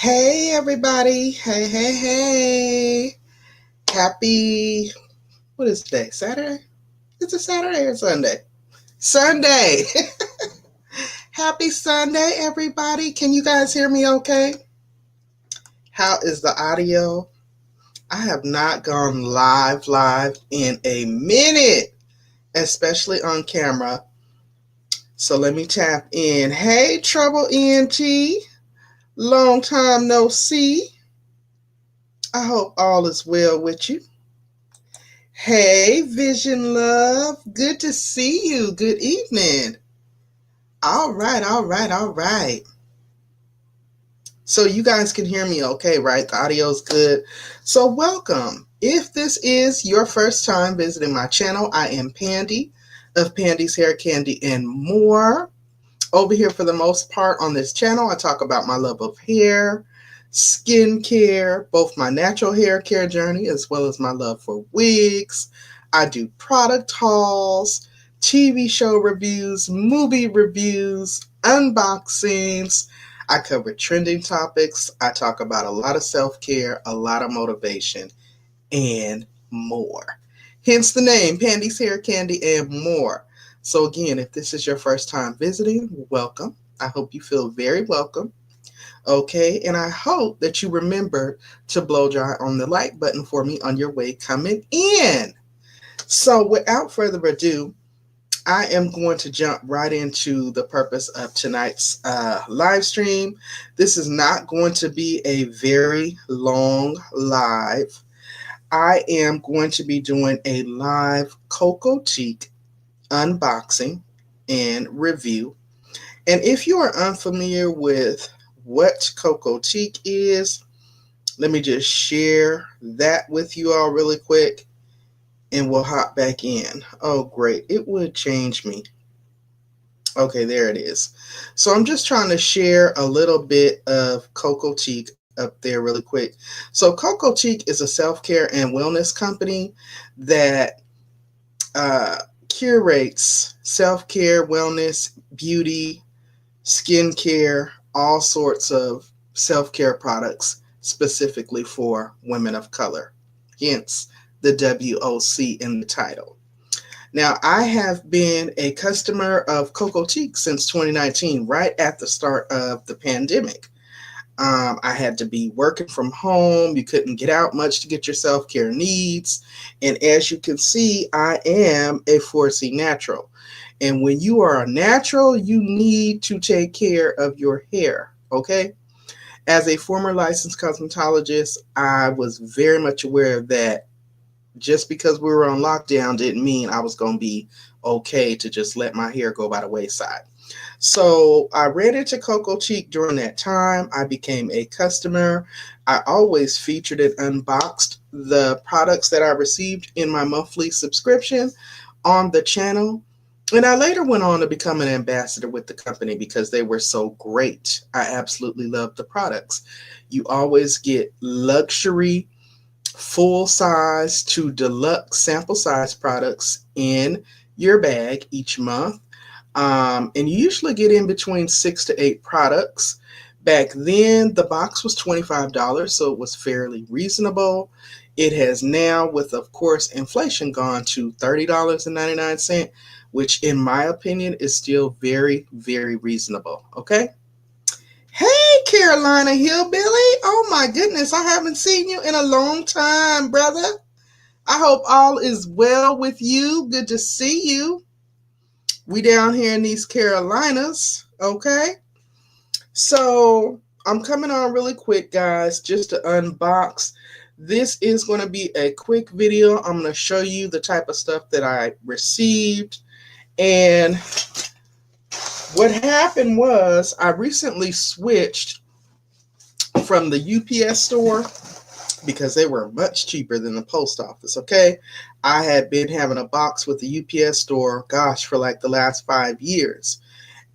Hey everybody. Hey. Happy, what is today? Saturday? Is it Saturday or Sunday? Sunday. Happy Sunday everybody. Can you guys hear me okay? How is the audio? I have not gone live in a minute, especially on camera. So let me tap in. Hey Trouble ENT. Long time no see. I hope all is well with you. Hey, Vision Love. Good to see you. Good evening. All right. So you guys can hear me okay, right? The audio's good. So welcome. If this is your first time visiting my channel, I am Pandy of Pandy's Hair Candy and More. Over here, for the most part on this channel, I talk about my love of hair, skincare, both my natural hair care journey as well as my love for wigs. I do product hauls, TV show reviews, movie reviews, unboxings. I cover trending topics. I talk about a lot of self-care, a lot of motivation, and more. Hence the name, Pandy's Hair Candy and More. So again, if this is your first time visiting, welcome. I hope you feel very welcome. Okay, and I hope that you remember to blow dry on the like button for me on your way coming in. So without further ado, I am going to jump right into the purpose of tonight's live stream. This is not going to be a very long live. I am going to be doing a live Cocotique unboxing and review. And if you are unfamiliar with what Cocotique is, let me just share that with you all really quick and we'll hop back in. Oh, great. It would change me. Okay, there it is. So I'm just trying to share a little bit of Cocotique up there really quick. So Cocotique is a self-care and wellness company that curates self-care, wellness, beauty, skincare, all sorts of self-care products specifically for women of color. Hence the WOC in the title. Now, I have been a customer of Cocotique since 2019, right at the start of the pandemic. I had to be working from home. You couldn't get out much to get your self-care needs. And as you can see, I am a 4C natural. And when you are a natural, you need to take care of your hair, okay? As a former licensed cosmetologist, I was very much aware that just because we were on lockdown didn't mean I was going to be okay to just let my hair go by the wayside. So I ran into Cocotique during that time. I became a customer. I always featured and unboxed the products that I received in my monthly subscription on the channel. And I later went on to become an ambassador with the company because they were so great. I absolutely loved the products. You always get luxury, full size to deluxe sample size products in your bag each month. And you usually get in between 6 to 8 products. Back then, the box was $25, so it was fairly reasonable. It has now, with, of course, inflation, gone to $30.99, which in my opinion is still very, very reasonable. Okay. Hey, Carolina Hillbilly. Oh my goodness, I haven't seen you in a long time, brother. I hope all is well with you. Good to see you. We down here in these Carolinas, okay? So I'm coming on really quick, guys, just to unbox. This is going to be a quick video. I'm going to show you the type of stuff that I received. And what happened was I recently switched from the UPS store because they were much cheaper than the post office, okay? I had been having a box with the UPS store, gosh, for like the last 5 years.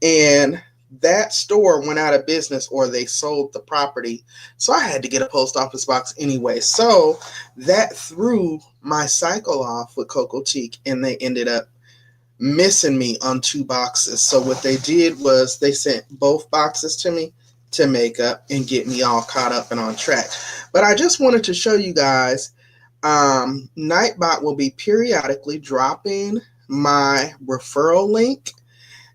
And that store went out of business or they sold the property. So I had to get a post office box anyway. So that threw my cycle off with Cocotique and they ended up missing me on 2 boxes. So what they did was they sent both boxes to me to makeup and get me all caught up and on track. But I just wanted to show you guys, Nightbot will be periodically dropping my referral link.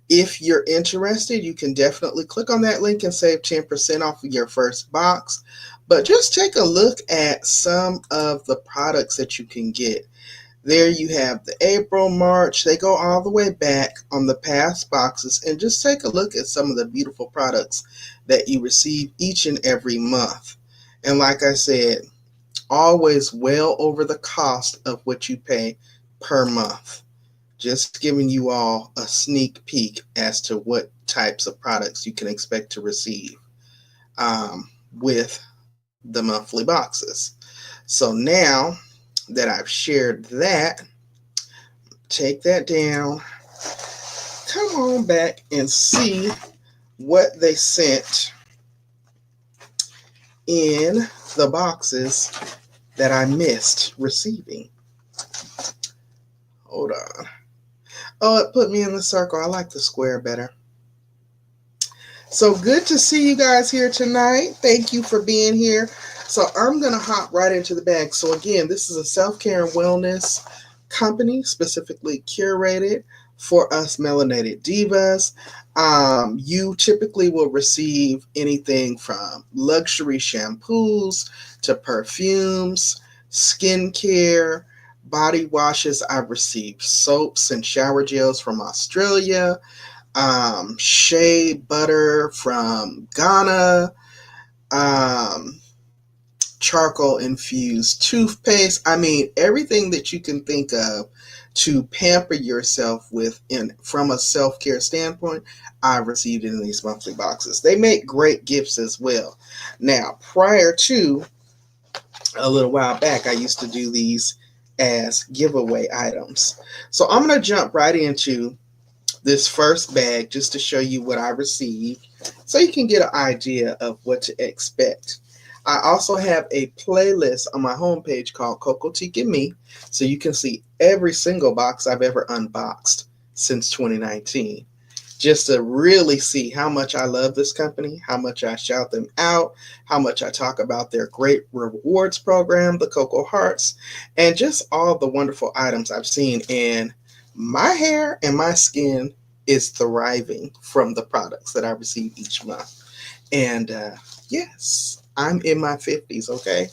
If you're interested, you can definitely click on that link and save 10% off of your first box. But just take a look at some of the products that you can get. There you have the April, March. They go all the way back on the past boxes, and just take a look at some of the beautiful products that you receive each and every month. And like I said, always well over the cost of what you pay per month. Just giving you all a sneak peek as to what types of products you can expect to receive with the monthly boxes. So now that I've shared that, take that down, come on back and see what they sent in the boxes that I missed receiving. Hold on. Oh, it put me in the circle. I like the square better. So good to see you guys here tonight. Thank you for being here. So I'm going to hop right into the bag. So again, this is a self-care and wellness company specifically curated for us melanated divas. You typically will receive anything from luxury shampoos to perfumes, skincare, body washes. I've received soaps and shower gels from Australia, shea butter from Ghana, charcoal infused toothpaste. I mean, everything that you can think of to pamper yourself with from a self-care standpoint, I've received in these monthly boxes. They make great gifts as well. Now, prior to a little while back, I used to do these as giveaway items. So I'm going to jump right into this first bag just to show you what I received so you can get an idea of what to expect. I also have a playlist on my homepage called Cocotique and Me, so you can see every single box I've ever unboxed since 2019, just to really see how much I love this company, how much I shout them out, how much I talk about their great rewards program, the Cocoa Hearts, and just all the wonderful items I've seen. And my hair and my skin is thriving from the products that I receive each month. And yes, I'm in my 50s, okay?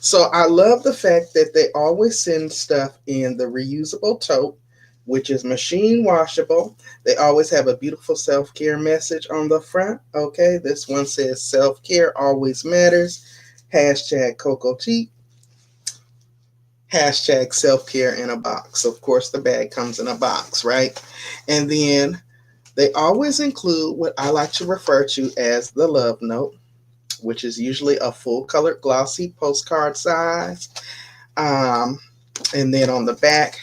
So I love the fact that they always send stuff in the reusable tote, which is machine washable. They always have a beautiful self-care message on the front, okay? This one says self-care always matters, hashtag Cocotique, hashtag self-care in a box. Of course, the bag comes in a box, right? And then they always include what I like to refer to as the love note, which is usually a full-colored glossy postcard size. And then on the back,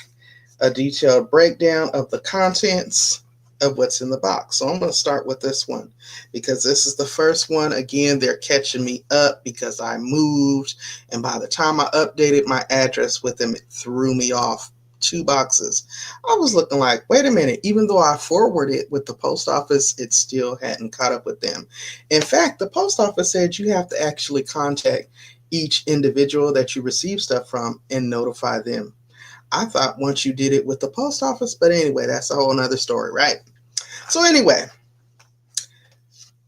a detailed breakdown of the contents of what's in the box. So I'm going to start with this one because this is the first one. Again, they're catching me up because I moved, and by the time I updated my address with them, it threw me off 2 boxes. I was looking like, wait a minute, even though I forwarded with the post office, it still hadn't caught up with them. In fact, the post office said you have to actually contact each individual that you receive stuff from and notify them. I thought once you did it with the post office, but anyway, that's a whole nother story, right? So anyway,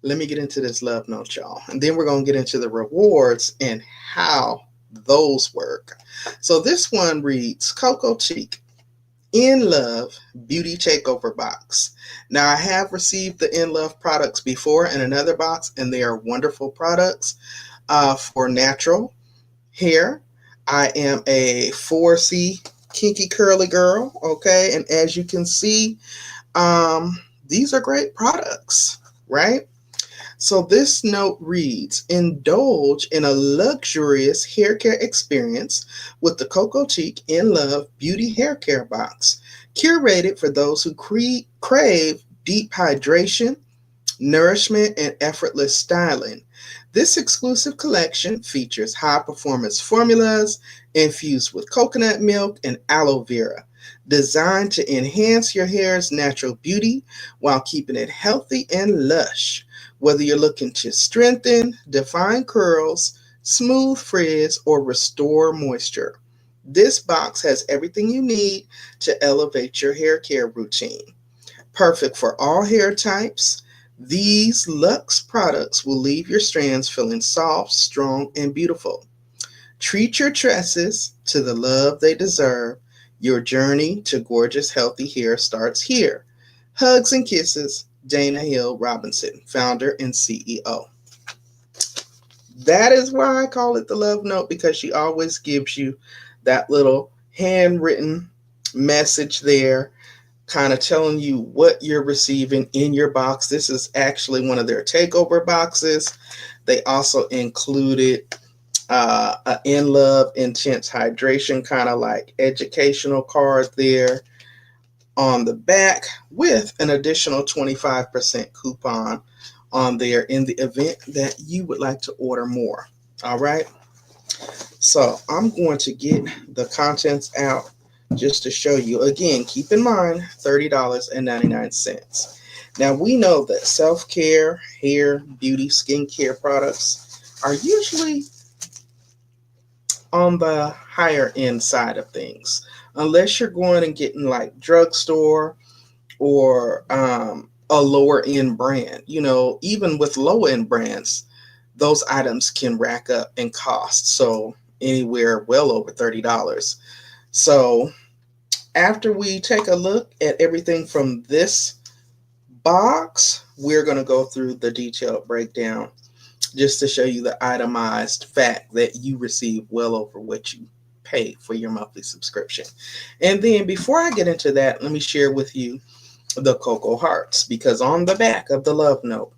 let me get into this love note, y'all. And then we're going to get into the rewards and how those work. So this one reads, Cocotique, In Love Beauty Takeover Box. Now, I have received the In Love products before in another box, and they are wonderful products for natural hair. I am a 4C kinky curly girl, okay? And as you can see, these are great products, right? So this note reads, indulge in a luxurious hair care experience with the Cocotique In Love Beauty Hair Care Box, curated for those who crave deep hydration, nourishment, and effortless styling. This exclusive collection features high-performance formulas infused with coconut milk and aloe vera. designed to enhance your hair's natural beauty while keeping it healthy and lush. Whether you're looking to strengthen, define curls, smooth frizz, or restore moisture, this box has everything you need to elevate your hair care routine. Perfect for all hair types, these luxe products will leave your strands feeling soft, strong, and beautiful. Treat your tresses to the love they deserve. Your journey to gorgeous, healthy hair starts here. Hugs and kisses, Dana Hill Robinson, founder and CEO. That is why I call it the love note, because she always gives you that little handwritten message there, kind of telling you what you're receiving in your box. This is actually one of their takeover boxes. They also included a In Love Intense Hydration kind of like educational card there on the back with an additional 25% coupon on there in the event that you would like to order more. All right. So I'm going to get the contents out just to show you. Again, keep in mind $30.99. Now we know that self-care, hair, beauty, skincare products are usually on the higher end side of things, unless you're going and getting like drugstore or a lower end brand. You know, even with low end brands, those items can rack up and cost so anywhere well over $30. So after we take a look at everything from this box, we're going to go through the detailed breakdown just to show you the itemized fact that you receive well over what you pay for your monthly subscription. And then before I get into that, let me share with you the Cocoa Hearts, because on the back of the love note,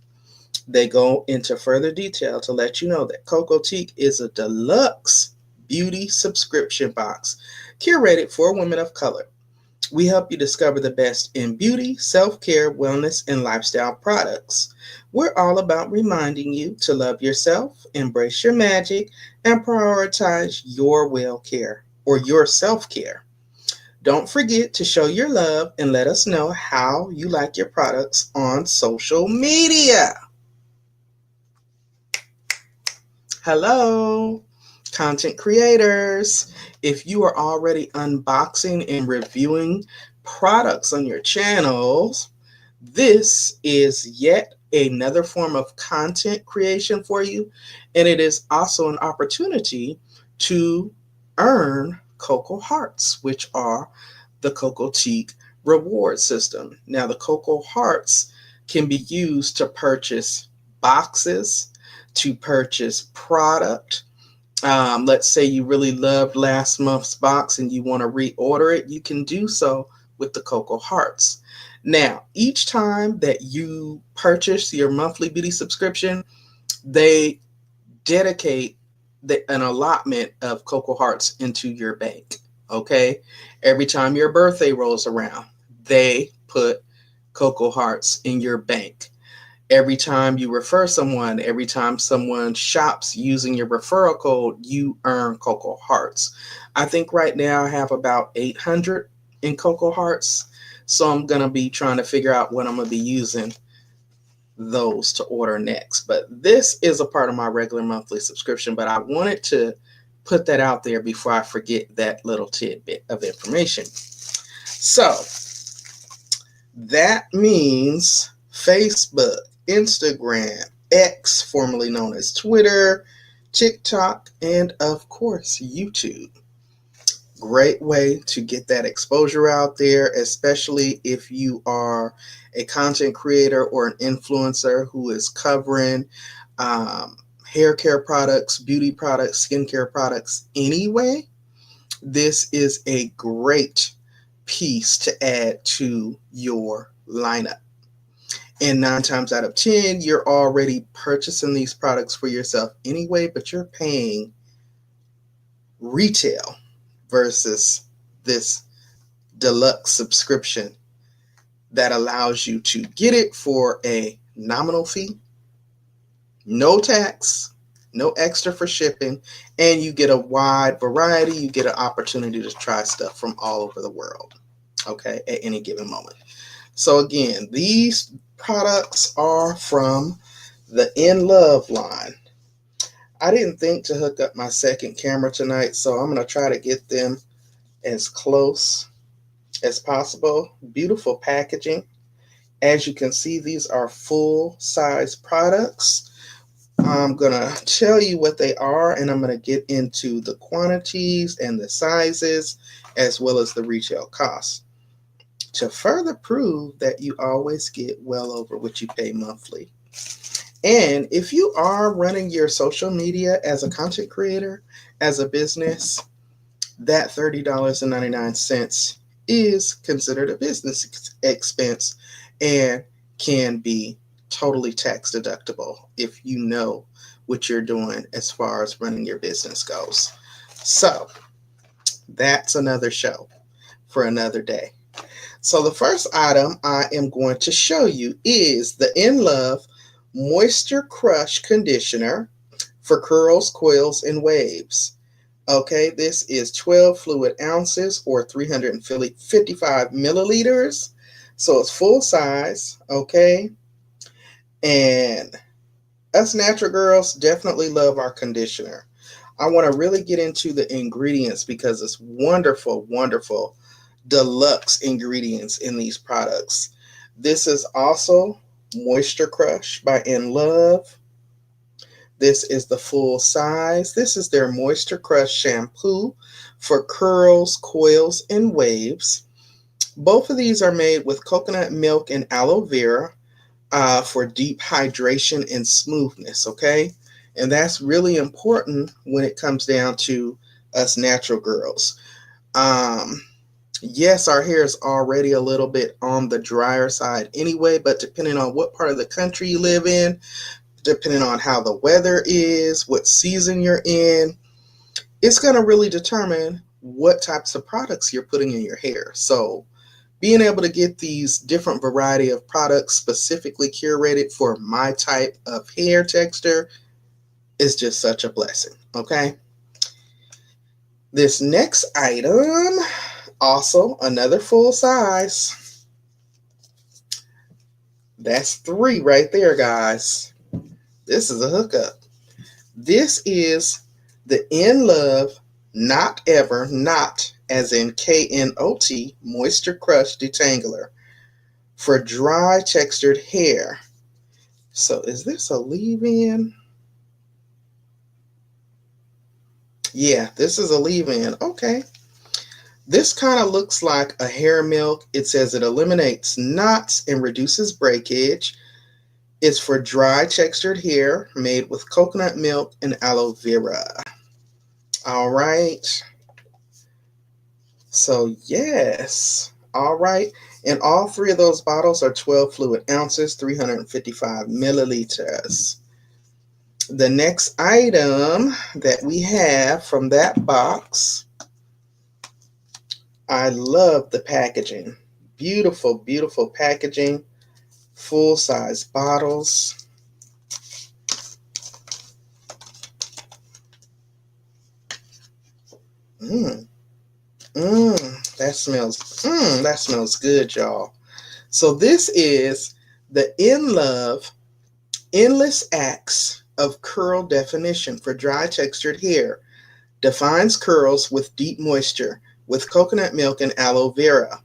they go into further detail to let you know that Cocotique is a deluxe beauty subscription box curated for women of color. We help you discover the best in beauty, self-care, wellness, and lifestyle products. We're all about reminding you to love yourself, embrace your magic, and prioritize your well-care or your self-care. Don't forget to show your love and let us know how you like your products on social media. Hello, content creators. If you are already unboxing and reviewing products on your channels, this is yet another form of content creation for you, and it is also an opportunity to earn Cocoa Hearts, which are the Cocotique reward system. Now, the Cocoa Hearts can be used to purchase boxes, to purchase product. Let's say you really loved last month's box and you want to reorder it, you can do so with the Cocoa Hearts. Now, each time that you purchase your monthly beauty subscription, they dedicate an allotment of Cocoa Hearts into your bank. Okay? Every time your birthday rolls around, they put Cocoa Hearts in your bank. Every time you refer someone, every time someone shops using your referral code, you earn Cocoa Hearts. I think right now I have about 800 in Cocoa Hearts. So I'm going to be trying to figure out what I'm going to be using those to order next. But this is a part of my regular monthly subscription, but I wanted to put that out there before I forget that little tidbit of information. So that means Facebook, Instagram, X, formerly known as Twitter, TikTok, and of course, YouTube. Great way to get that exposure out there, especially if you are a content creator or an influencer who is covering hair care products, beauty products, skincare products anyway. This is a great piece to add to your lineup. And 9 times out of 10, you're already purchasing these products for yourself anyway, but you're paying retail versus this deluxe subscription that allows you to get it for a nominal fee, no tax, no extra for shipping, and you get a wide variety. You get an opportunity to try stuff from all over the world, okay, at any given moment. So again, these products are from the In Love line. I didn't think to hook up my second camera tonight, so I'm going to try to get them as close as possible. Beautiful packaging. As you can see, these are full-size products. I'm going to tell you what they are, and I'm going to get into the quantities and the sizes, as well as the retail costs, to further prove that you always get well over what you pay monthly. And if you are running your social media as a content creator, as a business, that $30.99 is considered a business expense and can be totally tax deductible if you know what you're doing as far as running your business goes. So that's another show for another day. So the first item I am going to show you is the In Love Moisture Crush Conditioner for curls, coils, and waves. Okay, this is 12 fluid ounces or 355 milliliters. So it's full size, okay? And us natural girls definitely love our conditioner. I want to really get into the ingredients because it's wonderful, wonderful deluxe ingredients in these products. This is also Moisture Crush by In Love. This is the full size. This is their Moisture Crush shampoo for curls, coils, and waves. Both of these are made with coconut milk and aloe vera for deep hydration and smoothness, okay? And that's really important when it comes down to us natural girls. Yes, our hair is already a little bit on the drier side anyway, but depending on what part of the country you live in, depending on how the weather is, what season you're in, it's going to really determine what types of products you're putting in your hair. So being able to get these different variety of products specifically curated for my type of hair texture is just such a blessing, okay? This next item, also another full size. That's 3 right there, guys. This is a hookup. This is the In Love Not Ever, not as in KNOT, Moisture Crush Detangler for dry textured hair. So is this a leave-in? Yeah, this is a leave-in. Okay. This kind of looks like a hair milk. It says it eliminates knots and reduces breakage. It's for dry textured hair made with coconut milk and aloe vera. All right. So yes. All right. And all 3 of those bottles are 12 fluid ounces, 355 milliliters. The next item that we have from that box, I love the packaging. Beautiful, beautiful packaging. Full-size bottles. That smells good, y'all. So this is the In Love Endless Acts of Curl Definition for dry textured hair. Defines curls with deep moisture with coconut milk and aloe vera.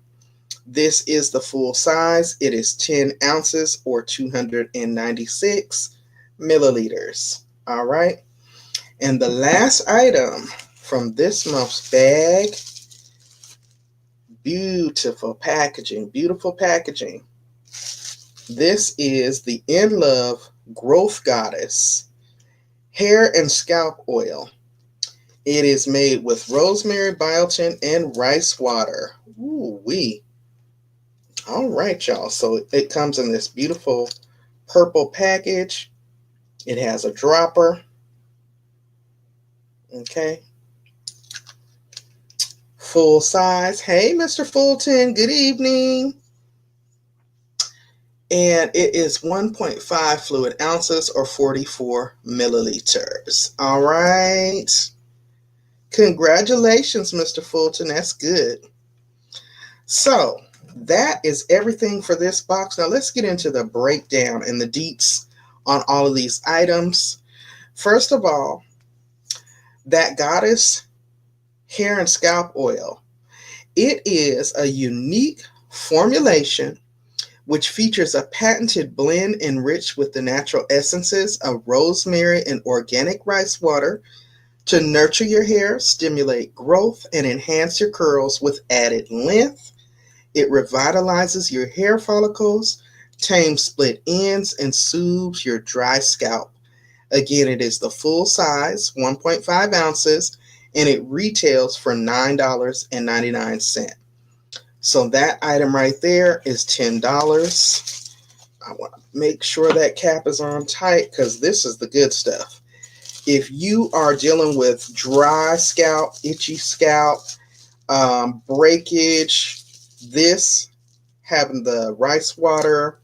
This is the full size. It is 10 ounces or 296 milliliters. All right. And the last item from this month's bag, beautiful packaging, beautiful packaging. This is the In Love Growth Goddess Hair and Scalp Oil. It is made with rosemary, biotin, and rice water. Ooh-wee. All right, y'all. So it comes in this beautiful purple package. It has a dropper. Okay. Full size. Hey, Mr. Fulton. Good evening. And it is 1.5 fluid ounces or 44 milliliters. All right. Congratulations, Mr. Fulton. That's good. So that is everything for this box. Now let's get into the breakdown and the deets on all of these items. First of all, that Goddess hair and scalp oil. It is a unique formulation which features a patented blend enriched with the natural essences of rosemary and organic rice water to nurture your hair, stimulate growth, and enhance your curls with added length. It revitalizes your hair follicles, tames split ends, and soothes your dry scalp. Again, it is the full size, 1.5 ounces, and it retails for $9.99. So that item right there is $10. I want to make sure that cap is on tight because this is the good stuff. If you are dealing with dry scalp, itchy scalp, breakage, this having the rice water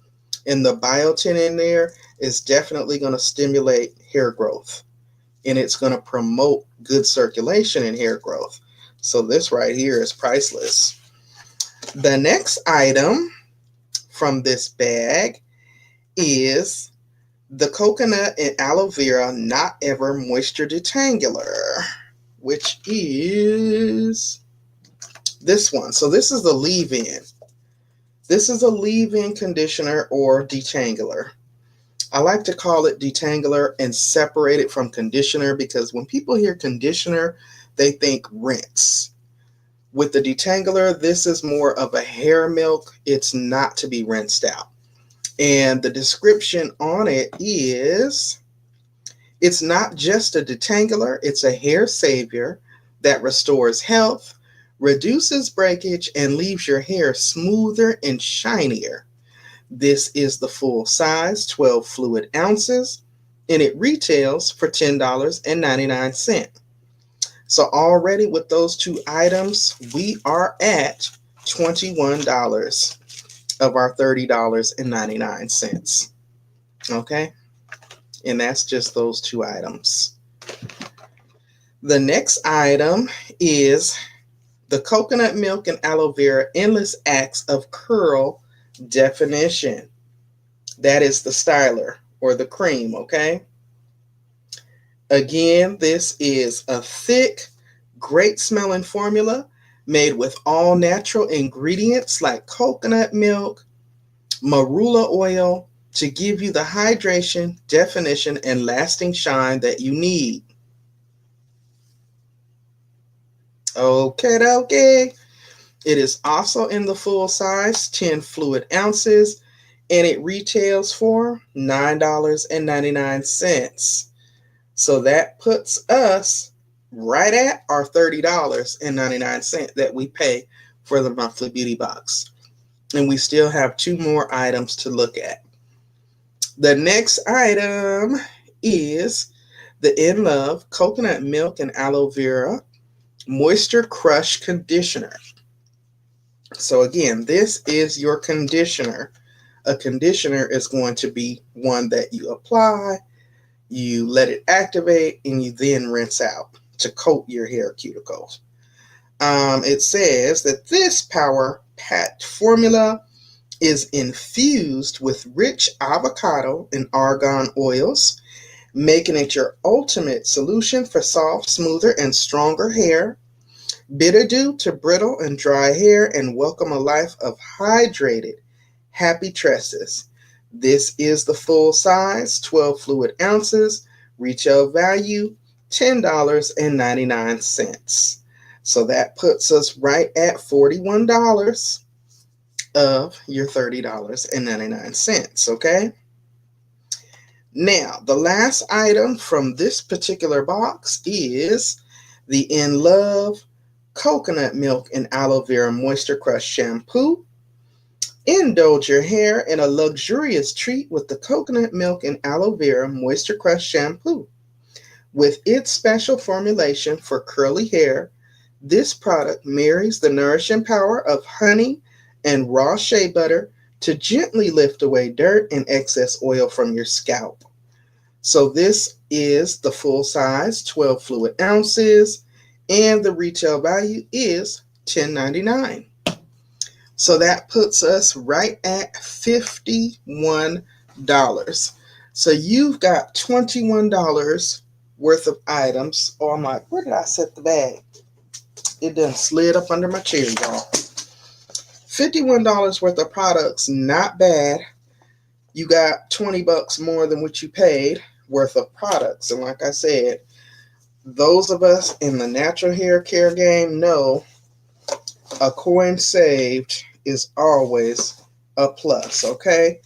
and the biotin in there is definitely going to stimulate hair growth, and it's going to promote good circulation and hair growth. So this right here is priceless. The next item from this bag is the coconut and aloe vera Not Ever Moisture Detangler, which is this one. So this is the leave-in. This is a leave-in conditioner or detangler. I like to call it detangler and separate it from conditioner because when people hear conditioner, they think rinse. With the detangler, this is more of a hair milk. It's not to be rinsed out. And the description on it is, it's not just a detangler, it's a hair savior that restores health, reduces breakage, and leaves your hair smoother and shinier. This is the full size, 12 fluid ounces, and it retails for $10.99. So already with those two items, we are at $21 of our $30.99. Okay? And that's just those two items. The next item is the coconut milk and aloe vera endless acts of curl definition. That is the styler or the cream, okay? Again, this is a thick, great smelling formula made with all natural ingredients like coconut milk, marula oil to give you the hydration, definition, and lasting shine that you need. Okay. It is also in the full size, 10 fluid ounces, and it retails for $9.99. So that puts us right at our $30.99 that we pay for the monthly beauty box. And we still have two more items to look at. The next item is the In Love Coconut Milk and Aloe Vera Moisture Crush Conditioner. So again, this is your conditioner. A conditioner is going to be one that you apply, you let it activate, and you then rinse out to coat your hair cuticles. It says that this power-packed formula is infused with rich avocado and argan oils, making it your ultimate solution for soft, smoother, and stronger hair. Bitter dew to brittle and dry hair, and welcome a life of hydrated, happy tresses. This is the full size, 12 fluid ounces, retail value $10.99. So that puts us right at $41 of your $30.99, okay? Now, the last item from this particular box is the In Love Coconut Milk and Aloe Vera Moisture Crush Shampoo. Indulge your hair in a luxurious treat with the Coconut Milk and Aloe Vera Moisture Crush Shampoo. With its special formulation for curly hair, this product marries the nourishing power of honey and raw shea butter to gently lift away dirt and excess oil from your scalp. So this is the full size, 12 fluid ounces, and the retail value is $10.99. So that puts us right at $51. So you've got $21 worth of items. Oh, I'm like, where did I set the bag? It done slid up under my chair, y'all. $51 worth of products, not bad. You got $20 more than what you paid worth of products. And like I said, those of us in the natural hair care game know a coin saved is always a plus, okay?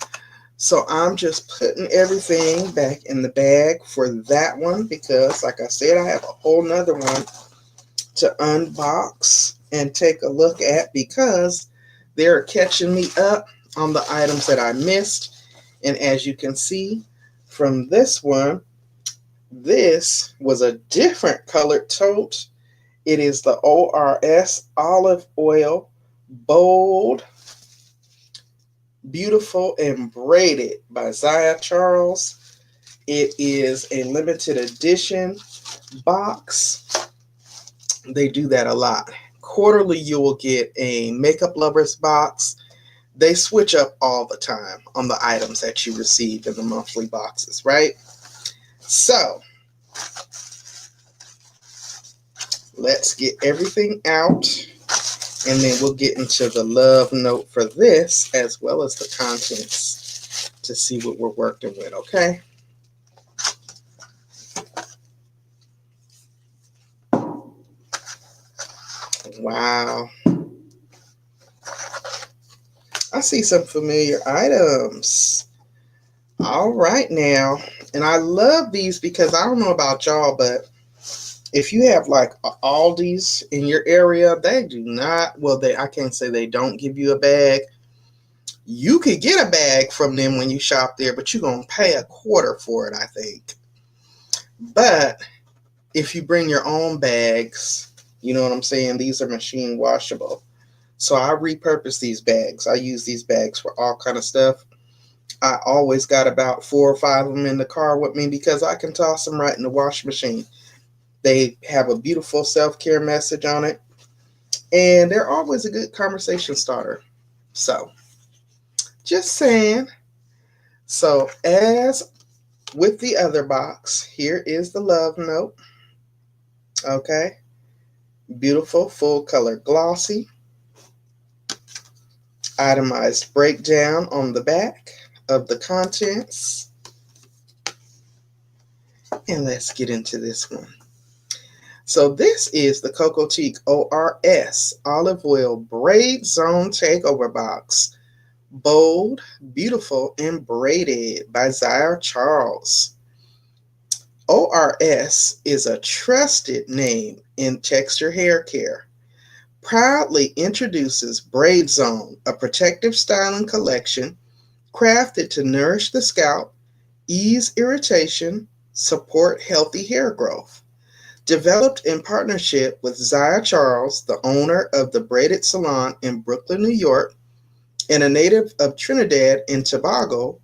So I'm just putting everything back in the bag for that one because, like I said, I have a whole nother one to unbox and take a look at because they're catching me up on the items that I missed. And as you can see from this one, this was a different colored tote. It is the ORS Olive Oil Bold, Beautiful, and Braided by Zaya Charles. It is a limited edition box. They do that a lot. Quarterly, you will get a Makeup Lovers box. They switch up all the time on the items that you receive in the monthly boxes, right? So, let's get everything out, and then we'll get into the love note for this as well as the contents to see what we're working with, okay? Wow. I see some familiar items. All right now. And I love these because I don't know about y'all, but if you have like Aldi's in your area, they do not, well, I can't say they don't give you a bag. You could get a bag from them when you shop there, but you're going to pay a quarter for it, I think. But if you bring your own bags, you know what I'm saying? These are machine washable. So I repurpose these bags. I use these bags for all kind of stuff. I always got about 4 or 5 of them in the car with me because I can toss them right in the wash machine. They have a beautiful self-care message on it. And they're always a good conversation starter. So, just saying. So, as with the other box, here is the love note. Okay. Beautiful, full color glossy. Itemized breakdown on the back of the contents. And let's get into this one. So this is the Cocotique ORS Olive Oil Braid Zone Takeover Box. Bold, Beautiful, and Braided by Zaya Charles. ORS is a trusted name in texture hair care. Proudly introduces Braid Zone, a protective styling collection crafted to nourish the scalp, ease irritation, support healthy hair growth. Developed in partnership with Zaya Charles, the owner of the Braided Salon in Brooklyn, New York, and a native of Trinidad and Tobago,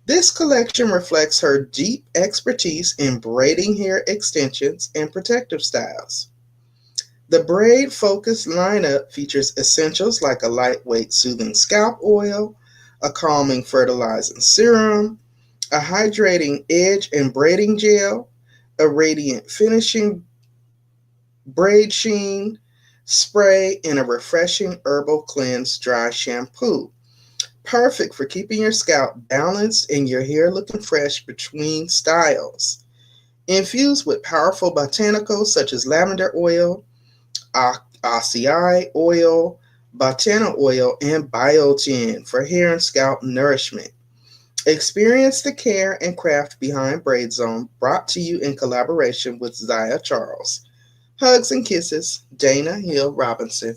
this collection reflects her deep expertise in braiding hair extensions and protective styles. The braid-focused lineup features essentials like a lightweight soothing scalp oil, a calming fertilizing serum, a hydrating edge and braiding gel, a radiant finishing braid sheen spray, and a refreshing herbal cleanse dry shampoo. Perfect for keeping your scalp balanced and your hair looking fresh between styles. Infused with powerful botanicals such as lavender oil, acai oil, botana oil, and biotin for hair and scalp nourishment. Experience the care and craft behind Braid Zone, brought to you in collaboration with Zaya Charles. Hugs and kisses, Dana Hill Robinson,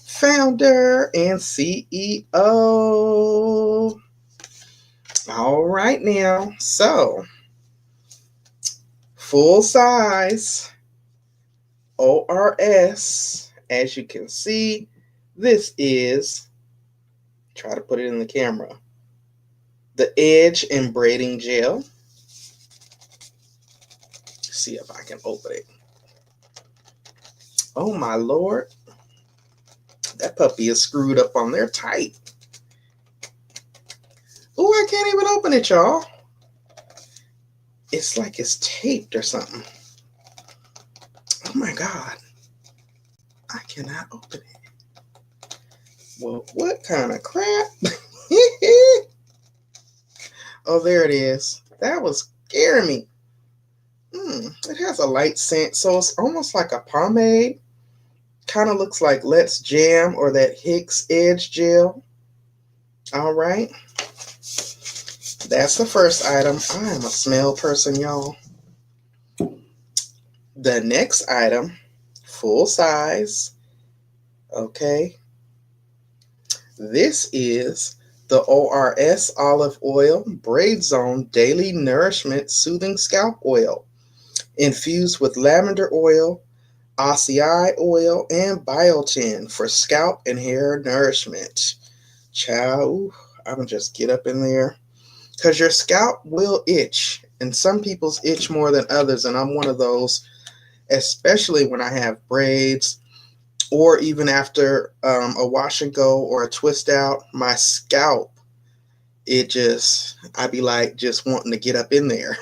founder and CEO. All right now, so full size ORS, as you can see, this is Try to put it in the camera. The Edge and Braiding Gel. See if I can open it. Oh my Lord. That puppy is screwed up on there tight. Oh, I can't even open it, y'all. It's like it's taped or something. Oh my God. I cannot open it. Well, what kind of crap? Oh, there it is. That was scaring me. It has a light scent, so it's almost like a pomade. Kind of looks like Let's Jam or that Hicks Edge Gel. All right. That's the first item. I am a smell person, y'all. The next item, full size. Okay. This is the ORS Olive Oil Braid Zone Daily Nourishment Soothing Scalp Oil, infused with lavender oil, acai oil, and biotin for scalp and hair nourishment. Child, I'm gonna just get up in there because your scalp will itch, and some people's itch more than others, and I'm one of those, especially when I have braids or even after a wash and go or a twist out. My scalp, I'd be like just wanting to get up in there.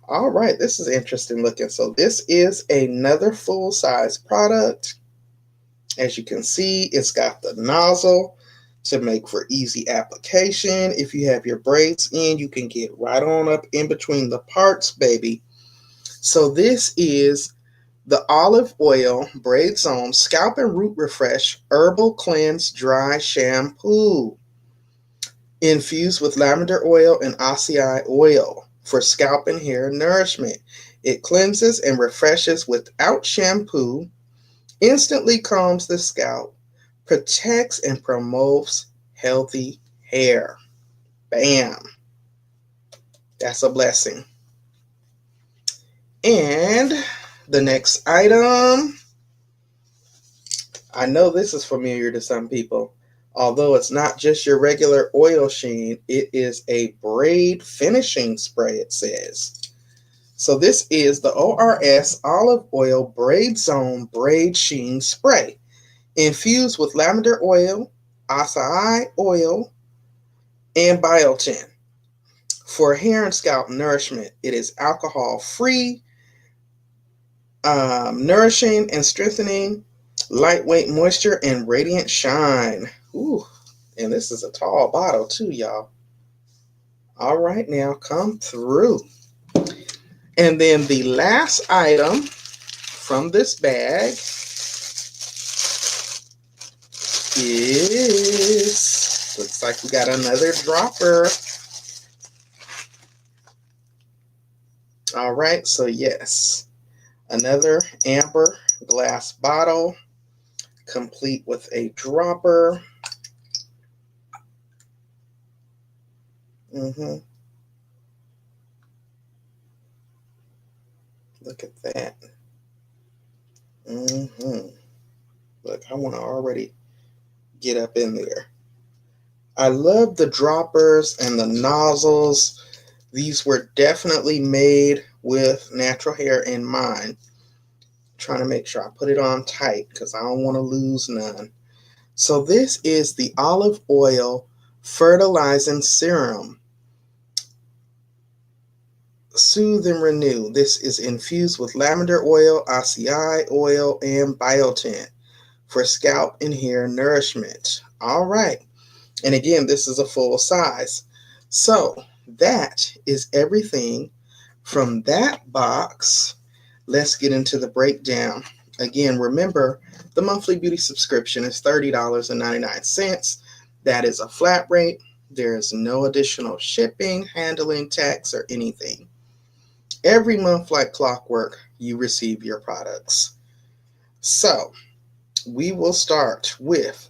All right, this is interesting looking. So this is another full-size product. As you can see, it's got the nozzle to make for easy application. If you have your braids in, you can get right on up in between the parts, baby. So this is the Olive Oil Braid Zone Scalp and Root Refresh Herbal Cleanse Dry Shampoo, infused with lavender oil and acai oil for scalp and hair nourishment. It cleanses and refreshes without shampoo, instantly calms the scalp, protects and promotes healthy hair. Bam. That's a blessing. And the next item, I know this is familiar to some people. Although it's not just your regular oil sheen, it is a braid finishing spray, it says. So this is the ORS Olive Oil Braid Zone Braid Sheen Spray, infused with lavender oil, acai oil, and biotin for hair and scalp nourishment. It is alcohol-free, nourishing and strengthening, lightweight moisture, and radiant shine. Ooh, and this is a tall bottle too, y'all. All right, now come through. And then the last item from this bag is, looks like we got another dropper. All right, so yes, another amber glass bottle, complete with a dropper. Look at that. Look, I want to already get up in there. I love the droppers and the nozzles. These were definitely made with natural hair in mind. Trying to make sure I put it on tight because I don't want to lose none. So this is the Olive Oil Fertilizing Serum. Soothe and Renew. This is infused with lavender oil, acai oil, and biotin for scalp and hair nourishment. All right. And again, this is a full size. So that is everything from that box. Let's get into the breakdown. Again, remember, the monthly beauty subscription is $30.99. That is a flat rate. There is no additional shipping, handling, tax, or anything. Every month, like clockwork, you receive your products. So we will start with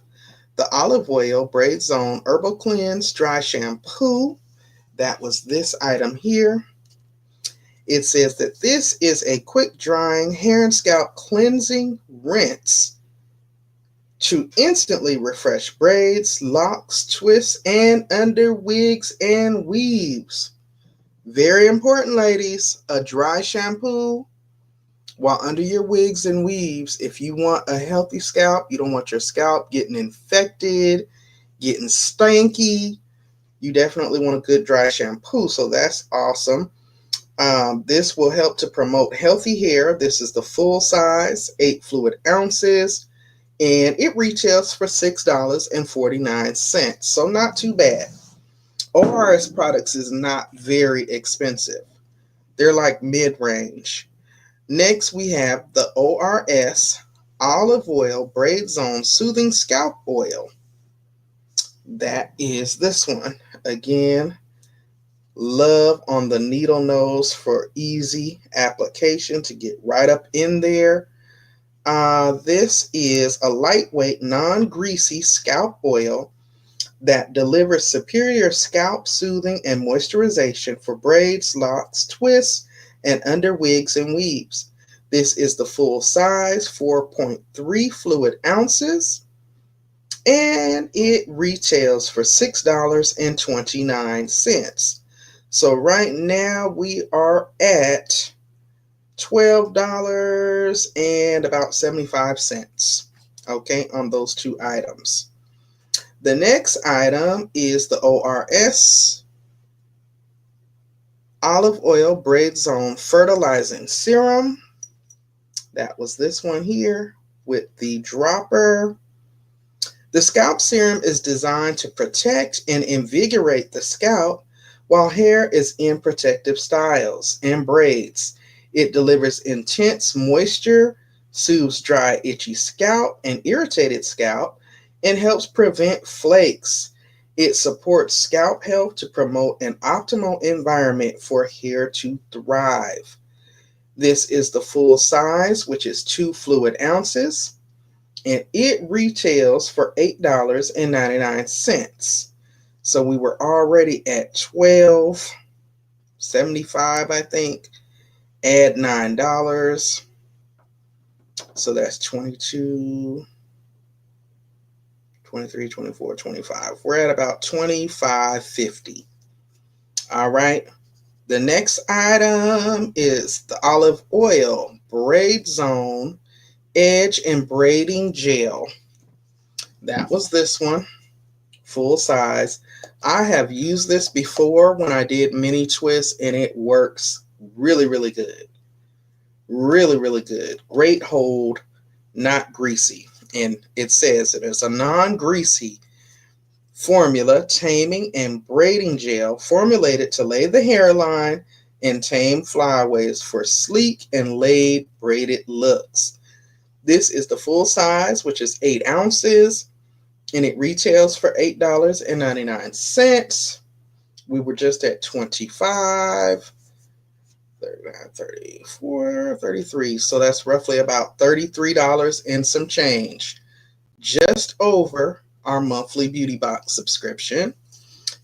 the Olive Oil Braid Zone Herbal Cleanse Dry Shampoo. That was this item here. It says that this is a quick drying hair and scalp cleansing rinse to instantly refresh braids, locks, twists, and under wigs and weaves. Very important, ladies. A dry shampoo while under your wigs and weaves. If you want a healthy scalp, you don't want your scalp getting infected, getting stanky, you definitely want a good dry shampoo. So that's awesome. This will help to promote healthy hair. This is the full size, 8 fluid ounces, and it retails for $6.49. So not too bad. ORS products is not very expensive. They're like mid-range. Next, we have the ORS Olive Oil Braid Zone Soothing Scalp Oil. That is this one. Again, love on the needle nose for easy application to get right up in there. This is a lightweight, non-greasy scalp oil that delivers superior scalp soothing and moisturization for braids, locks, twists, and under wigs and weaves. This is the full size, 4.3 fluid ounces, and it retails for $6.29. So right now we are at $12 and about 75 cents, okay, on those two items. The next item is the ORS Olive Oil Braid Zone Fertilizing Serum. That was this one here with the dropper. The scalp serum is designed to protect and invigorate the scalp while hair is in protective styles and braids. It delivers intense moisture, soothes dry, itchy scalp and irritated scalp, and helps prevent flakes. It supports scalp health to promote an optimal environment for hair to thrive. This is the full size, which is 2 fluid ounces, and it retails for $8.99. So we were already at $12.75, I think. Add $9. So that's 22, 23, 24, 25. We're at about $25.50. All right. The next item is the Olive Oil Braid Zone Edge and Braiding Gel. That was this one, full size. I have used this before when I did mini twists, and it works really, really good. Really, really good. Great hold, not greasy. And it says it is a non-greasy formula, taming and braiding gel formulated to lay the hairline and tame flyaways for sleek and laid braided looks. This is the full size, which is 8 ounces, and it retails for $8.99. We were just at 25, 39, 34, 33. So that's roughly about $33 and some change, just over our monthly beauty box subscription.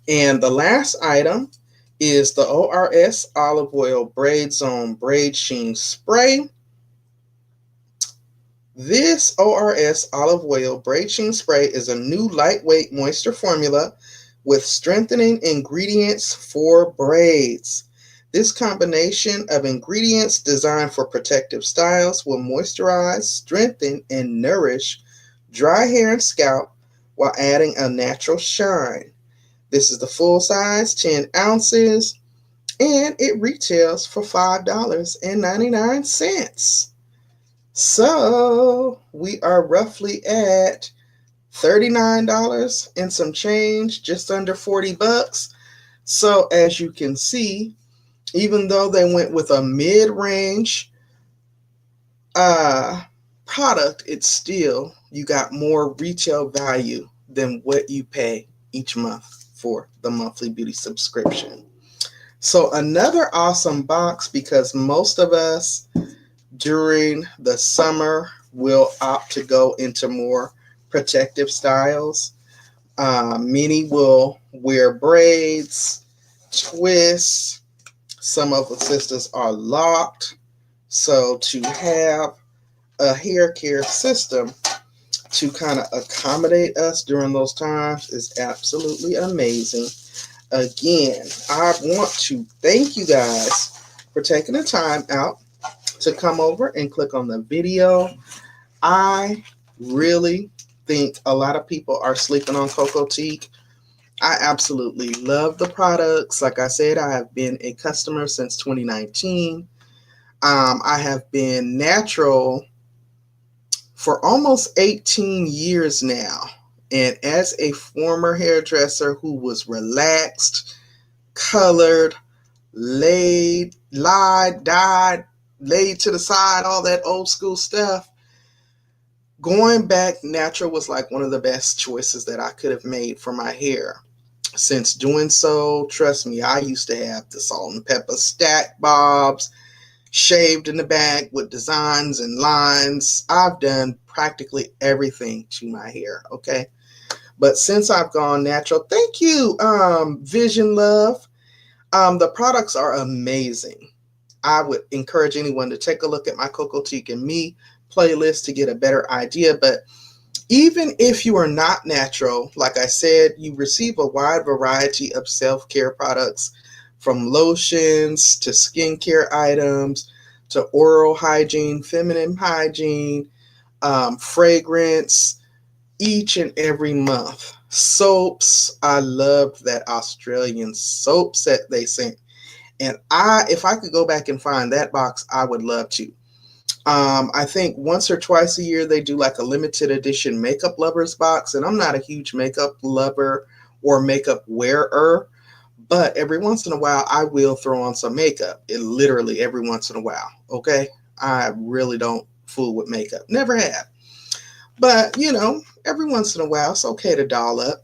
And the last item is the ORS Olive Oil Braid Zone Braid Sheen Spray. This ORS Olive Oil Braid Sheen Spray is a new lightweight moisture formula with strengthening ingredients for braids. This combination of ingredients designed for protective styles will moisturize, strengthen, and nourish dry hair and scalp while adding a natural shine. This is the full size, 10 ounces, and it retails for $5.99. So we are roughly at $39 and some change, just under 40 bucks. So as you can see, even though they went with a mid-range product, it's still, you got more retail value than what you pay each month for the monthly beauty subscription. So another awesome box, because most of us during the summer will opt to go into more protective styles. Many will wear braids, twists. Some of the sisters are locked. So to have a hair care system to kind of accommodate us during those times is absolutely amazing. Again, I want to thank you guys for taking the time out to come over and click on the video. I really think a lot of people are sleeping on Cocotique. I absolutely love the products. Like I said, I have been a customer since 2019. I have been natural for almost 18 years now. And as a former hairdresser who was relaxed, colored, lied, dyed, laid to the side, all that old school stuff, going back natural was like one of the best choices that I could have made for my hair. Since doing so, trust me, I used to have the salt and pepper stack bobs, shaved in the back with designs and lines. I've done practically everything to my hair, okay? But since I've gone natural, thank you, Vision Love. The products are amazing. I would encourage anyone to take a look at my Cocotique and Me playlist to get a better idea. But even if you are not natural, like I said, you receive a wide variety of self-care products, from lotions to skincare items to oral hygiene, feminine hygiene, fragrance, each and every month. Soaps, I loved that Australian soap set they sent. And if I could go back and find that box, I would love to. I think once or twice a year they do like a limited edition makeup lovers box, and I'm not a huge makeup lover or makeup wearer, but every once in a while I will throw on some makeup. Literally every once in a while, okay? I really don't fool with makeup. Never have. But, every once in a while it's okay to doll up.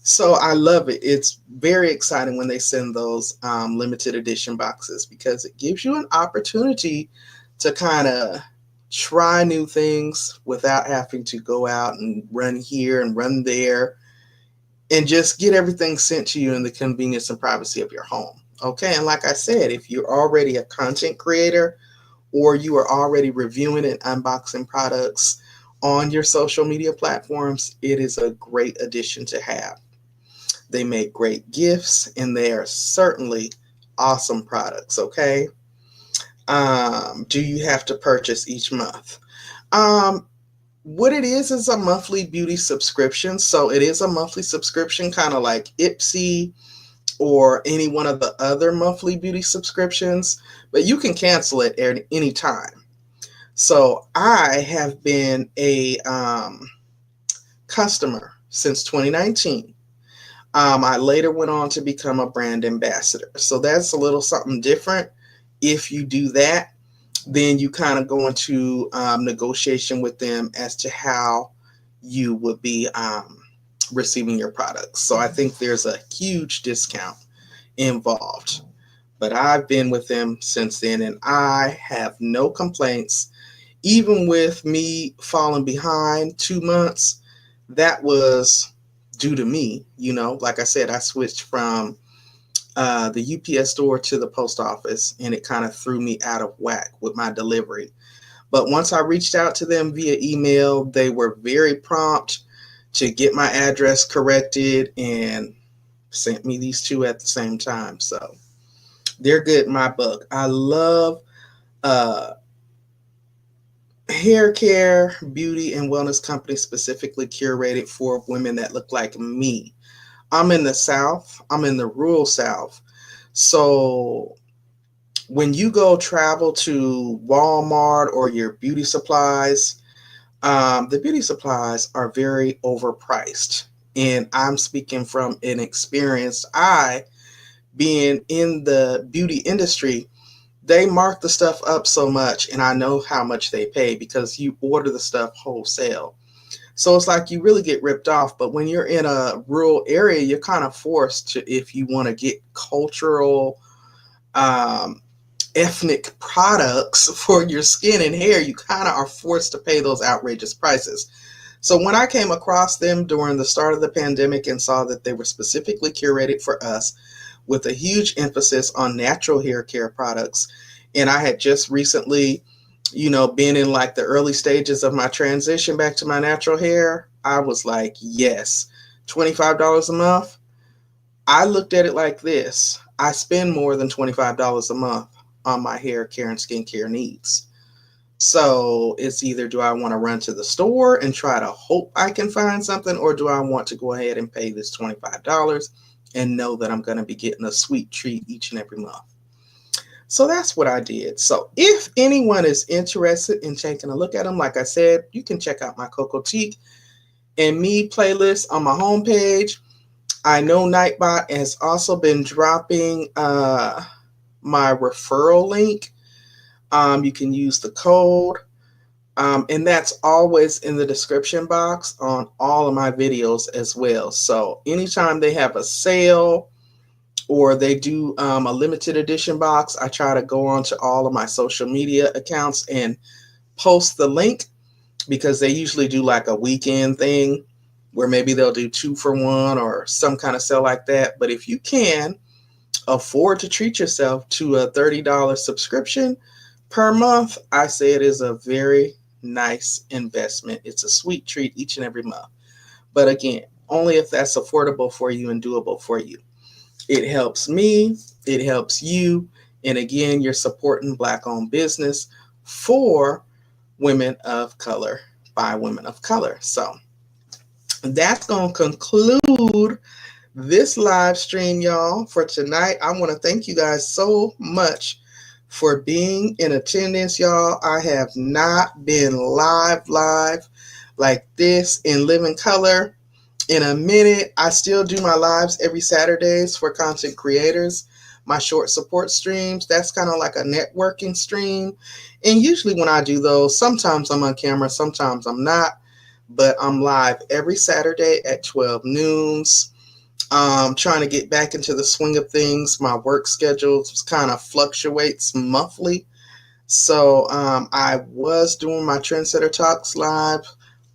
So I love it. It's very exciting when they send those limited edition boxes, because it gives you an opportunity to kind of try new things without having to go out and run here and run there, and just get everything sent to you in the convenience and privacy of your home. Okay, and like I said, if you're already a content creator or you are already reviewing and unboxing products on your social media platforms, it is a great addition to have. They make great gifts, and they are certainly awesome products, okay? Do you have to purchase each month? What it is a monthly beauty subscription. So it is a monthly subscription, kind of like Ipsy or any one of the other monthly beauty subscriptions, but you can cancel it at any time. So I have been a customer since 2019. I later went on to become a brand ambassador. So that's a little something different. If you do that, then you kind of go into negotiation with them as to how you would be receiving your products. So I think there's a huge discount involved. But I've been with them since then, and I have no complaints. Even with me falling behind 2 months, that was due to me. Like I said, I switched from the UPS store to the post office, and it kind of threw me out of whack with my delivery. But once I reached out to them via email, they were very prompt to get my address corrected and sent me these two at the same time. So they're good in my book. I love hair care, beauty, and wellness companies specifically curated for women that look like me. I'm in the South. I'm in the rural South. So when you go travel to Walmart or your beauty supplies, the beauty supplies are very overpriced. And I'm speaking from an experienced eye, being in the beauty industry. They mark the stuff up so much, and I know how much they pay because you order the stuff wholesale. So it's like you really get ripped off. But when you're in a rural area, you're kind of forced to, if you want to get cultural, ethnic products for your skin and hair, you kind of are forced to pay those outrageous prices. So when I came across them during the start of the pandemic and saw that they were specifically curated for us with a huge emphasis on natural hair care products, and I had just recently being in like the early stages of my transition back to my natural hair, I was like, yes, $25 a month. I looked at it like this: I spend more than $25 a month on my hair care and skincare needs. So it's either, do I want to run to the store and try to hope I can find something, or do I want to go ahead and pay this $25 and know that I'm going to be getting a sweet treat each and every month? So that's what I did. So if anyone is interested in taking a look at them, like I said, you can check out my Cocotique and Me playlist on my homepage. I know Nightbot has also been dropping my referral link. You can use the code, and that's always in the description box on all of my videos as well. So anytime they have a sale or they do a limited edition box, I try to go on to all of my social media accounts and post the link, because they usually do like a weekend thing where maybe they'll do 2 for 1 or some kind of sale like that. But if you can afford to treat yourself to a $30 subscription per month, I say it is a very nice investment. It's a sweet treat each and every month. But again, only if that's affordable for you and doable for you. It helps me, it helps you, and again, you're supporting Black-owned business for women of color by women of color. So that's going to conclude this live stream, y'all, for tonight. I want to thank you guys so much for being in attendance, y'all. I have not been live like this in living color in a minute. I still do my lives every Saturdays for content creators, my short support streams. That's kind of like a networking stream. And usually when I do those, sometimes I'm on camera, sometimes I'm not, but I'm live every Saturday at 12 noons. Trying to get back into the swing of things. My work schedule kind of fluctuates monthly. So I was doing my Trendsetter Talks live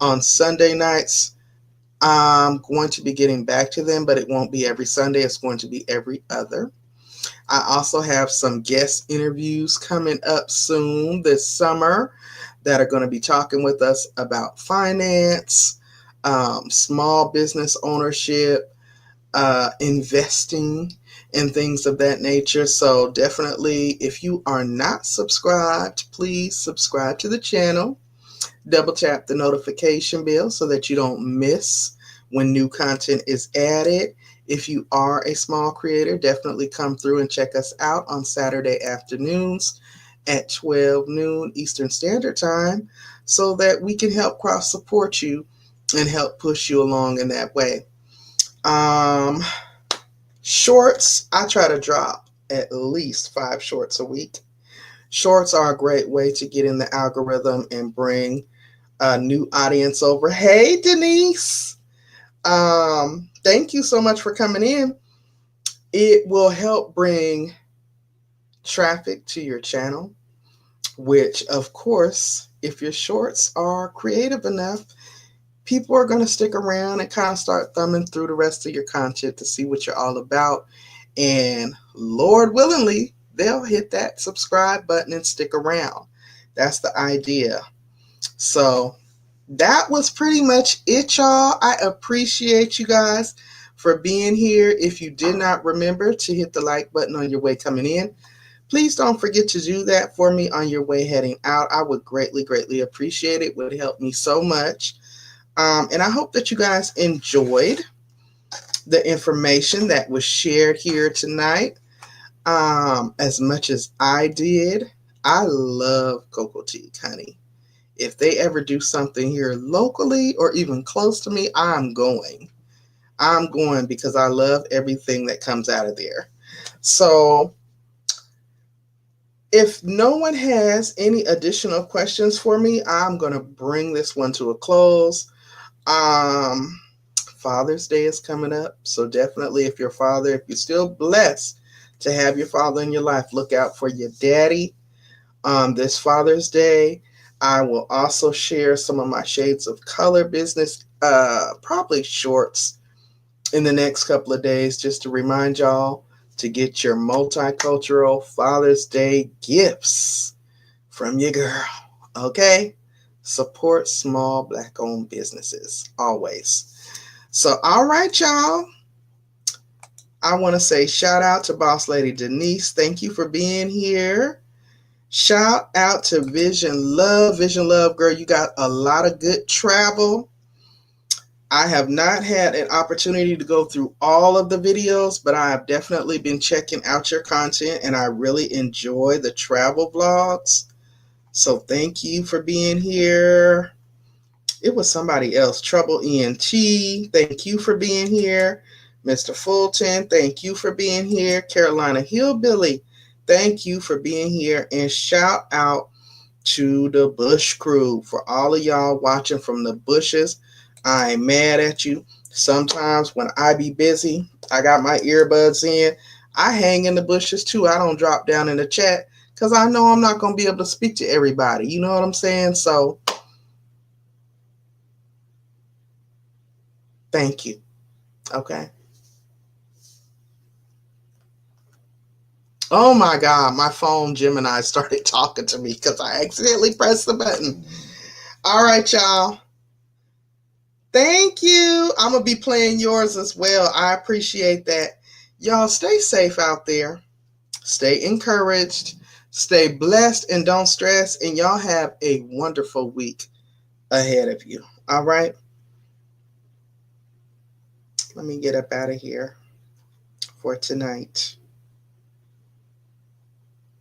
on Sunday nights. I'm going to be getting back to them, but it won't be every Sunday. It's going to be every other. I also have some guest interviews coming up soon this summer that are going to be talking with us about finance, small business ownership, investing, and things of that nature. So definitely, if you are not subscribed, please subscribe to the channel. Double tap the notification bell so that you don't miss when new content is added. If you are a small creator, definitely come through and check us out on Saturday afternoons at 12 noon Eastern Standard Time so that we can help cross support you and help push you along in that way. Shorts, I try to drop at least 5 shorts a week. Shorts are a great way to get in the algorithm and bring a new audience over. Hey, Denise. Thank you so much for coming in. It will help bring traffic to your channel, which, of course, if your shorts are creative enough, people are going to stick around and kind of start thumbing through the rest of your content to see what you're all about. And Lord willingly, they'll hit that subscribe button and stick around. That's the idea. So that was pretty much it, y'all. I appreciate you guys for being here. If you did not remember to hit the like button on your way coming in, please don't forget to do that for me on your way heading out. I would greatly, greatly appreciate it. It would help me so much. And I hope that you guys enjoyed the information that was shared here tonight as much as I did. I love Cocotique, honey. If they ever do something here locally or even close to me, I'm going. I'm going because I love everything that comes out of there. So if no one has any additional questions for me, I'm going to bring this one to a close. Father's Day is coming up. So definitely, if you're still blessed to have your father in your life, look out for your daddy on this Father's Day. I will also share some of my Shades of Color business, probably shorts in the next couple of days, just to remind y'all to get your multicultural Father's Day gifts from your girl. Okay? Support small Black-owned businesses, always. So, all right, y'all. I want to say shout out to Boss Lady Denise. Thank you for being here. Shout out to Vision Love. Vision Love, girl, you got a lot of good travel. I have not had an opportunity to go through all of the videos, but I have definitely been checking out your content, and I really enjoy the travel vlogs. So thank you for being here. It was somebody else, Trouble ENT. Thank you for being here. Mr. Fulton, thank you for being here. Carolina Hillbilly, thank you for being here. And shout out to the Bush crew. For all of y'all watching from the bushes, I ain't mad at you. Sometimes when I be busy, I got my earbuds in, I hang in the bushes too. I don't drop down in the chat because I know I'm not going to be able to speak to everybody. You know what I'm saying? So thank you. Okay. Oh my God, my phone Gemini started talking to me because I accidentally pressed the button. All right, y'all. Thank you. I'm going to be playing yours as well. I appreciate that. Y'all stay safe out there. Stay encouraged. Stay blessed and don't stress. And y'all have a wonderful week ahead of you. All right. Let me get up out of here for tonight.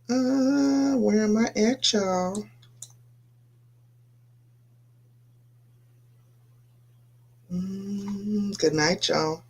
Where am I at, y'all? Good night, y'all.